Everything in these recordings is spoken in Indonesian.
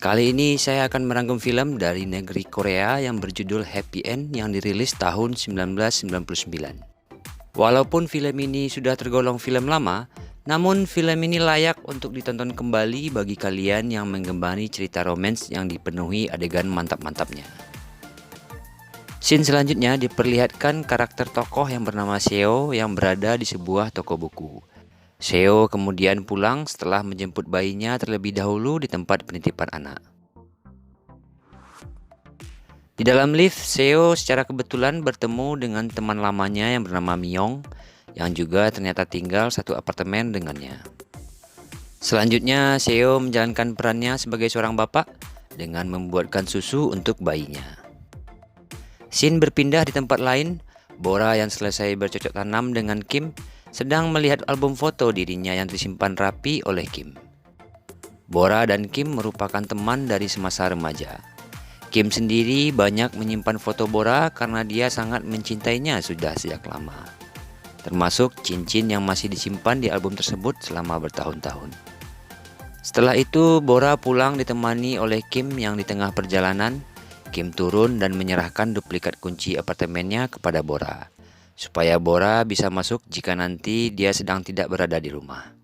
Kali ini saya akan merangkum film dari negeri Korea yang berjudul Happy End yang dirilis tahun 1999. Walaupun film ini sudah tergolong film lama, namun film ini layak untuk ditonton kembali bagi kalian yang menggemari cerita romans yang dipenuhi adegan mantap-mantapnya. Scene selanjutnya diperlihatkan karakter tokoh yang bernama Seo yang berada di sebuah toko buku. Seo kemudian pulang setelah menjemput bayinya terlebih dahulu di tempat penitipan anak. Di dalam lift, Seo secara kebetulan bertemu dengan teman lamanya yang bernama Myung, yang juga ternyata tinggal satu apartemen dengannya. Selanjutnya, Seo menjalankan perannya sebagai seorang bapak dengan membuatkan susu untuk bayinya. Scene berpindah di tempat lain. Bora yang selesai bercocok tanam dengan Kim sedang melihat album foto dirinya yang disimpan rapi oleh Kim. Bora dan Kim merupakan teman dari semasa remaja. Kim sendiri banyak menyimpan foto Bora karena dia sangat mencintainya sudah sejak lama. Termasuk cincin yang masih disimpan di album tersebut selama bertahun-tahun. Setelah itu, Bora pulang ditemani oleh Kim yang di tengah perjalanan. Kim turun dan menyerahkan duplikat kunci apartemennya kepada Bora, supaya Bora bisa masuk jika nanti dia sedang tidak berada di rumah.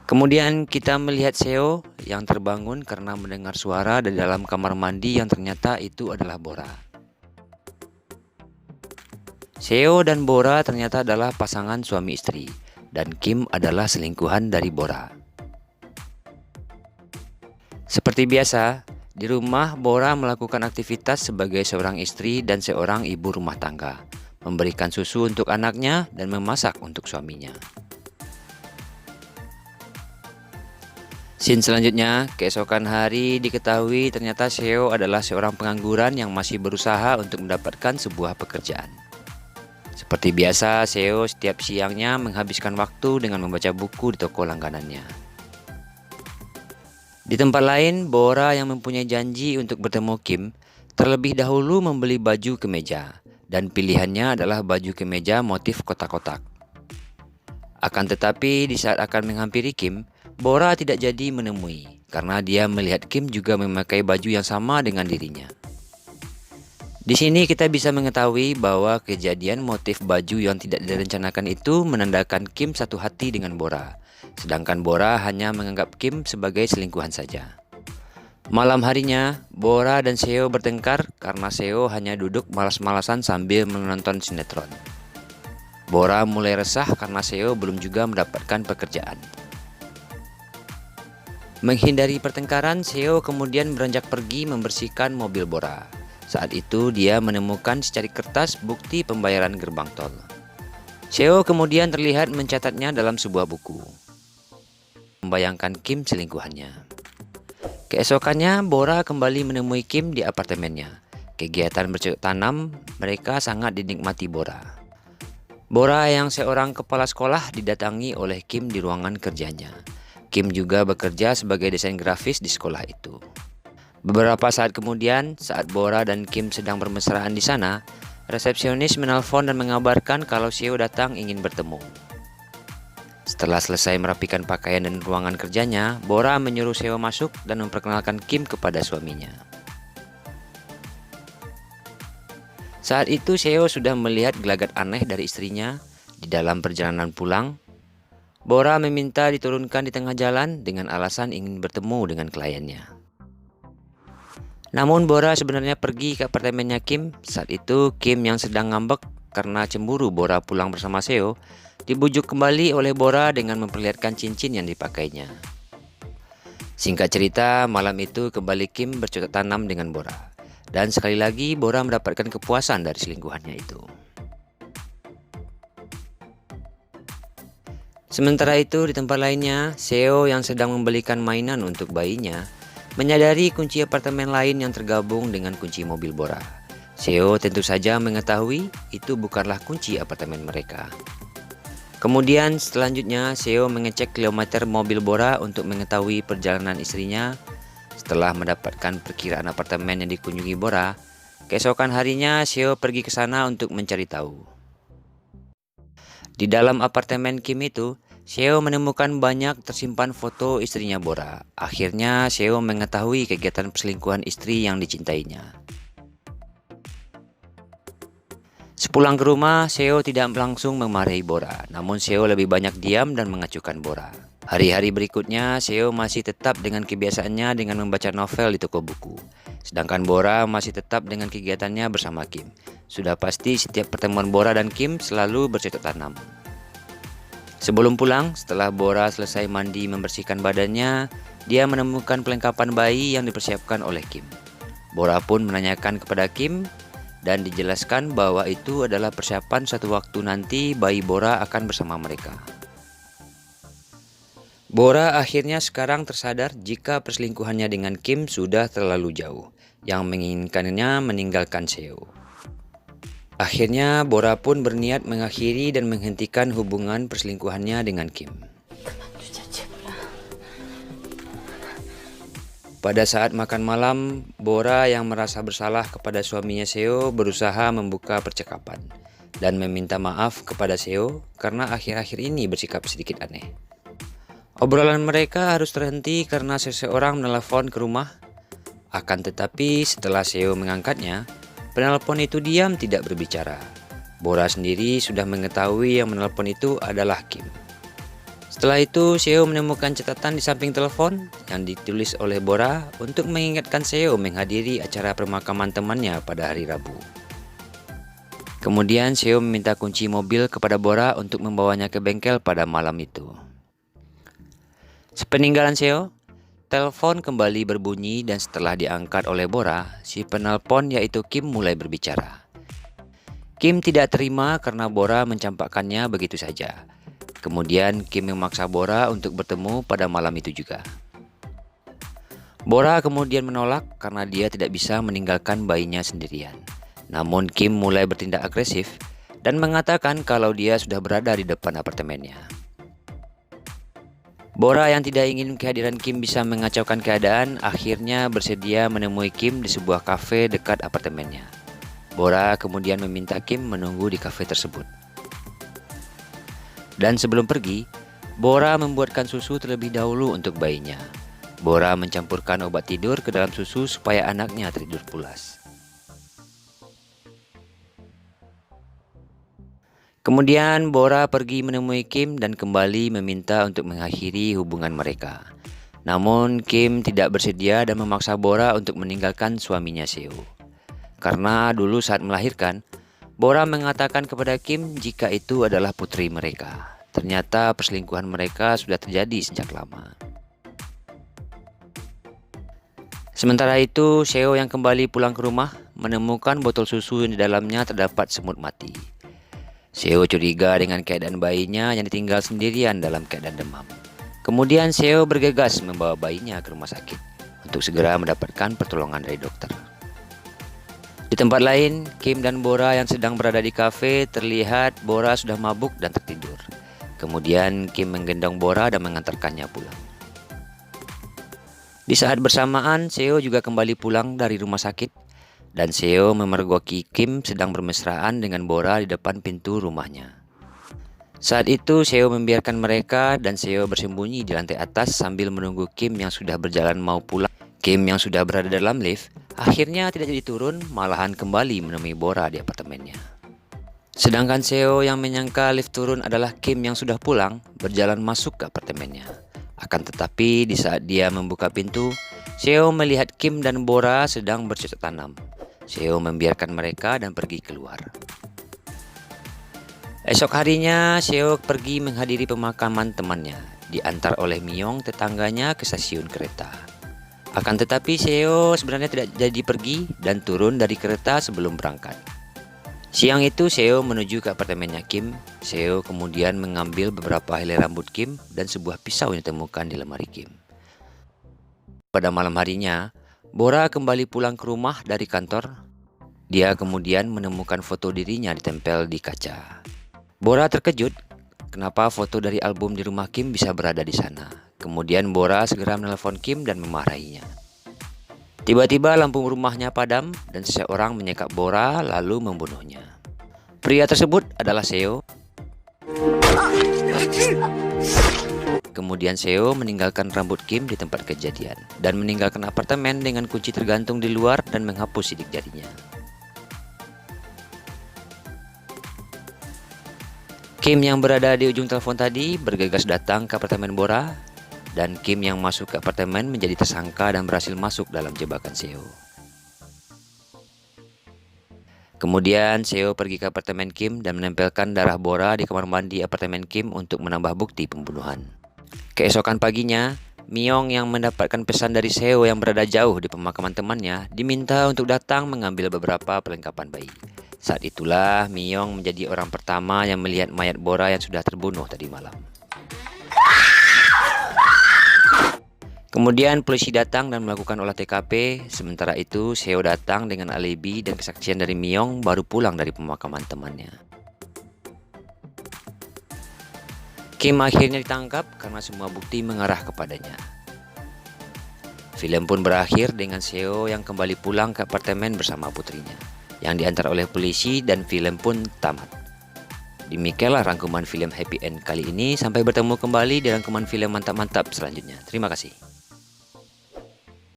Kemudian kita melihat Seo yang terbangun karena mendengar suara dari dalam kamar mandi yang ternyata itu adalah Bora. Seo dan Bora ternyata adalah pasangan suami istri, dan Kim adalah selingkuhan dari Bora. Seperti biasa, di rumah Bora melakukan aktivitas sebagai seorang istri dan seorang ibu rumah tangga, memberikan susu untuk anaknya dan memasak untuk suaminya. Scene selanjutnya, keesokan hari diketahui ternyata Seo adalah seorang pengangguran yang masih berusaha untuk mendapatkan sebuah pekerjaan. Seperti biasa, Seo setiap siangnya menghabiskan waktu dengan membaca buku di toko langganannya. Di tempat lain, Bora yang mempunyai janji untuk bertemu Kim terlebih dahulu membeli baju kemeja, dan pilihannya adalah baju kemeja motif kotak-kotak. Akan tetapi di saat akan menghampiri Kim, Bora tidak jadi menemui karena dia melihat Kim juga memakai baju yang sama dengan dirinya. Di sini kita bisa mengetahui bahwa kejadian motif baju yang tidak direncanakan itu menandakan Kim satu hati dengan Bora, sedangkan Bora hanya menganggap Kim sebagai selingkuhan saja. Malam harinya, Bora dan Seo bertengkar karena Seo hanya duduk malas-malasan sambil menonton sinetron. Bora mulai resah karena Seo belum juga mendapatkan pekerjaan. Menghindari pertengkaran, Seo kemudian beranjak pergi membersihkan mobil Bora. Saat itu dia menemukan secari kertas bukti pembayaran gerbang tol. Seo kemudian terlihat mencatatnya dalam sebuah buku, membayangkan Kim selingkuhannya. Keesokannya, Bora kembali menemui Kim di apartemennya. Kegiatan bercocok tanam mereka sangat dinikmati Bora. Bora yang seorang kepala sekolah didatangi oleh Kim di ruangan kerjanya. Kim juga bekerja sebagai desain grafis di sekolah itu. Beberapa saat kemudian, saat Bora dan Kim sedang bermesraan di sana, resepsionis menelpon dan mengabarkan kalau Seo datang ingin bertemu. Setelah selesai merapikan pakaian dan ruangan kerjanya, Bora menyuruh Seo masuk dan memperkenalkan Kim kepada suaminya. Saat itu Seo sudah melihat gelagat aneh dari istrinya. Di dalam perjalanan pulang, Bora meminta diturunkan di tengah jalan dengan alasan ingin bertemu dengan kliennya. Namun Bora sebenarnya pergi ke apartemennya Kim. Saat itu Kim yang sedang ngambek karena cemburu Bora pulang bersama Seo dibujuk kembali oleh Bora dengan memperlihatkan cincin yang dipakainya. Singkat cerita, malam itu kembali Kim bercocok tanam dengan Bora. Dan sekali lagi Bora mendapatkan kepuasan dari selingkuhannya itu. Sementara itu di tempat lainnya, Seo yang sedang membelikan mainan untuk bayinya menyadari kunci apartemen lain yang tergabung dengan kunci mobil Bora. Seo tentu saja mengetahui itu bukanlah kunci apartemen mereka. Kemudian selanjutnya Seo mengecek kilometer mobil Bora untuk mengetahui perjalanan istrinya. Setelah mendapatkan perkiraan apartemen yang dikunjungi Bora, keesokan harinya Seo pergi ke sana untuk mencari tahu. Di dalam apartemen Kim itu, Seo menemukan banyak tersimpan foto istrinya Bora. Akhirnya Seo mengetahui kegiatan perselingkuhan istri yang dicintainya. Sepulang ke rumah, Seo tidak langsung memarahi Bora, namun Seo lebih banyak diam dan mengacuhkan Bora. Hari-hari berikutnya, Seo masih tetap dengan kebiasaannya dengan membaca novel di toko buku. Sedangkan Bora masih tetap dengan kegiatannya bersama Kim. Sudah pasti setiap pertemuan Bora dan Kim selalu bercocok tanam. Sebelum pulang, setelah Bora selesai mandi membersihkan badannya, dia menemukan perlengkapan bayi yang dipersiapkan oleh Kim. Bora pun menanyakan kepada Kim dan dijelaskan bahwa itu adalah persiapan suatu waktu nanti bayi Bora akan bersama mereka. Bora akhirnya sekarang tersadar jika perselingkuhannya dengan Kim sudah terlalu jauh, yang menginginkannya meninggalkan Seo. Akhirnya Bora pun berniat mengakhiri dan menghentikan hubungan perselingkuhannya dengan Kim. Pada saat makan malam, Bora yang merasa bersalah kepada suaminya Seo berusaha membuka percakapan dan meminta maaf kepada Seo karena akhir-akhir ini bersikap sedikit aneh. Obrolan mereka harus terhenti karena seseorang menelepon ke rumah. Akan tetapi setelah Seo mengangkatnya, penelpon itu diam tidak berbicara. Bora sendiri sudah mengetahui yang menelpon itu adalah Kim. Setelah itu, Seo menemukan catatan di samping telepon yang ditulis oleh Bora untuk mengingatkan Seo menghadiri acara pemakaman temannya pada hari Rabu. Kemudian Seo meminta kunci mobil kepada Bora untuk membawanya ke bengkel pada malam itu. Sepeninggalan Seo, telepon kembali berbunyi dan setelah diangkat oleh Bora, si penelpon yaitu Kim mulai berbicara. Kim tidak terima karena Bora mencampakkannya begitu saja. Kemudian Kim memaksa Bora untuk bertemu pada malam itu juga. Bora kemudian menolak karena dia tidak bisa meninggalkan bayinya sendirian. Namun Kim mulai bertindak agresif dan mengatakan kalau dia sudah berada di depan apartemennya. Bora yang tidak ingin kehadiran Kim bisa mengacaukan keadaan akhirnya bersedia menemui Kim di sebuah kafe dekat apartemennya. Bora kemudian meminta Kim menunggu di kafe tersebut. Dan sebelum pergi, Bora membuatkan susu terlebih dahulu untuk bayinya. Bora mencampurkan obat tidur ke dalam susu supaya anaknya tidur pulas. Kemudian Bora pergi menemui Kim dan kembali meminta untuk mengakhiri hubungan mereka. Namun Kim tidak bersedia dan memaksa Bora untuk meninggalkan suaminya Seo. Karena dulu saat melahirkan, Bora mengatakan kepada Kim jika itu adalah putri mereka. Ternyata perselingkuhan mereka sudah terjadi sejak lama. Sementara itu, Seo yang kembali pulang ke rumah menemukan botol susu yang di dalamnya terdapat semut mati. Seo curiga dengan keadaan bayinya yang ditinggal sendirian dalam keadaan demam. Kemudian Seo bergegas membawa bayinya ke rumah sakit untuk segera mendapatkan pertolongan dari dokter. Di tempat lain, Kim dan Bora yang sedang berada di kafe terlihat Bora sudah mabuk dan tertidur. Kemudian Kim menggendong Bora dan mengantarkannya pulang. Di saat bersamaan, Seo juga kembali pulang dari rumah sakit. Dan Seo memergoki Kim sedang bermesraan dengan Bora di depan pintu rumahnya. Saat itu Seo membiarkan mereka dan Seo bersembunyi di lantai atas sambil menunggu Kim yang sudah berjalan mau pulang. Kim yang sudah berada dalam lift akhirnya tidak jadi turun, malahan kembali menemui Bora di apartemennya. Sedangkan Seo yang menyangka lift turun adalah Kim yang sudah pulang berjalan masuk ke apartemennya. Akan tetapi di saat dia membuka pintu, Seo melihat Kim dan Bora sedang bercocok tanam. Seo membiarkan mereka dan pergi keluar. Esok harinya, Seo pergi menghadiri pemakaman temannya, diantar oleh Myong tetangganya ke stasiun kereta. Akan tetapi Seo sebenarnya tidak jadi pergi dan turun dari kereta sebelum berangkat. Siang itu Seo menuju ke apartemennya Kim. Seo kemudian mengambil beberapa helai rambut Kim dan sebuah pisau yang ditemukan di lemari Kim. Pada malam harinya, Bora kembali pulang ke rumah dari kantor. Dia kemudian menemukan foto dirinya ditempel di kaca. Bora terkejut kenapa foto dari album di rumah Kim bisa berada di sana. Kemudian Bora segera menelpon Kim dan memarahinya. Tiba-tiba lampu rumahnya padam dan seseorang menyekap Bora lalu membunuhnya. Pria tersebut adalah Seo. Kemudian Seo meninggalkan rambut Kim di tempat kejadian dan meninggalkan apartemen dengan kunci tergantung di luar dan menghapus sidik jarinya. Kim yang berada di ujung telepon tadi bergegas datang ke apartemen Bora, dan Kim yang masuk ke apartemen menjadi tersangka dan berhasil masuk dalam jebakan Seo. Kemudian Seo pergi ke apartemen Kim dan menempelkan darah Bora di kamar mandi apartemen Kim untuk menambah bukti pembunuhan. Keesokan paginya, Myong yang mendapatkan pesan dari Seo yang berada jauh di pemakaman temannya diminta untuk datang mengambil beberapa perlengkapan bayi. Saat itulah Myong menjadi orang pertama yang melihat mayat Bora yang sudah terbunuh tadi malam. Kemudian polisi datang dan melakukan olah TKP. Sementara itu Seo datang dengan alibi dan kesaksian dari Myong baru pulang dari pemakaman temannya. Kim akhirnya ditangkap karena semua bukti mengarah kepadanya. Film pun berakhir dengan Seo yang kembali pulang ke apartemen bersama putrinya yang diantar oleh polisi, dan film pun tamat. Demikianlah rangkuman film Happy End kali ini. Sampai bertemu kembali di rangkuman film mantap-mantap selanjutnya. Terima kasih.